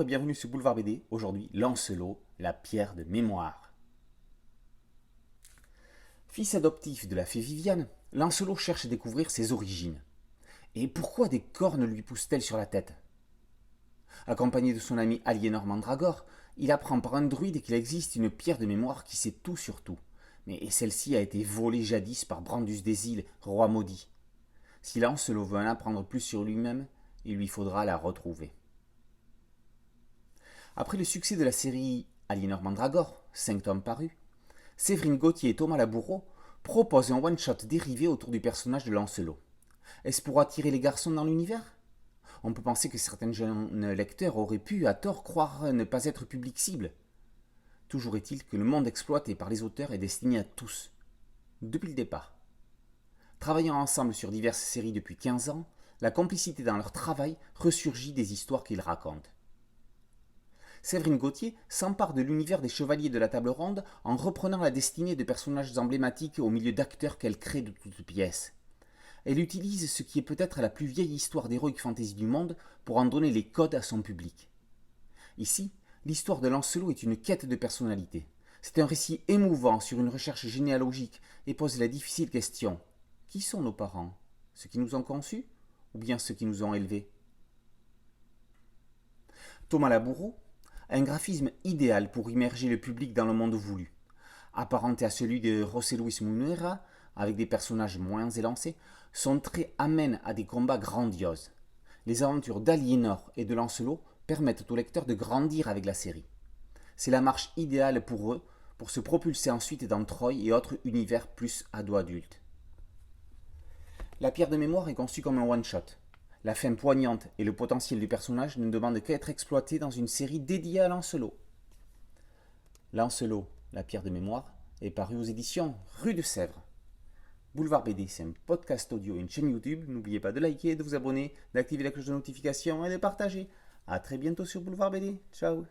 Bonjour et bienvenue sur Boulevard BD. Aujourd'hui, Lancelot, la pierre de mémoire. Fils adoptif de la fée Viviane, Lancelot cherche à découvrir ses origines. Et pourquoi des cornes lui poussent-elles sur la tête? Accompagné de son ami Aliénor Mandragore, il apprend par un druide qu'il existe une pierre de mémoire qui sait tout sur tout. Mais celle-ci a été volée jadis par Brandus des Îles, roi maudit. Si Lancelot veut en apprendre plus sur lui-même, il lui faudra la retrouver. Après le succès de la série Aliénor Mandragore, 5 tomes parus, Séverine Gauthier et Thomas Laboureau proposent un one-shot dérivé autour du personnage de Lancelot. Est-ce pour attirer les garçons dans l'univers? On peut penser que certains jeunes lecteurs auraient pu, à tort, croire ne pas être public cible. Toujours est-il que le monde exploité par les auteurs est destiné à tous, depuis le départ. Travaillant ensemble sur diverses séries depuis 15 ans, la complicité dans leur travail ressurgit des histoires qu'ils racontent. Séverine Gauthier s'empare de l'univers des Chevaliers de la Table Ronde en reprenant la destinée de personnages emblématiques au milieu d'acteurs qu'elle crée de toutes pièces. Elle utilise ce qui est peut-être la plus vieille histoire d'heroic fantasy du monde pour en donner les codes à son public. Ici, l'histoire de Lancelot est une quête de personnalité. C'est un récit émouvant sur une recherche généalogique et pose la difficile question: qui sont nos parents? Ceux qui nous ont conçus ou bien ceux qui nous ont élevés? Thomas Laboureau, un graphisme idéal pour immerger le public dans le monde voulu. Apparenté à celui de José Luis Munera, avec des personnages moins élancés, son trait amène à des combats grandioses. Les aventures d'Aliénor et de Lancelot permettent au lecteur de grandir avec la série. C'est la marche idéale pour eux pour se propulser ensuite dans Troy et autres univers plus ado-adultes. La pierre de mémoire est conçue comme un one-shot. La fin poignante et le potentiel du personnage ne demandent qu'à être exploités dans une série dédiée à Lancelot. Lancelot, la pierre de mémoire, est paru aux éditions Rue de Sèvres. Boulevard BD, c'est un podcast audio et une chaîne YouTube. N'oubliez pas de liker, de vous abonner, d'activer la cloche de notification et de partager. A très bientôt sur Boulevard BD. Ciao.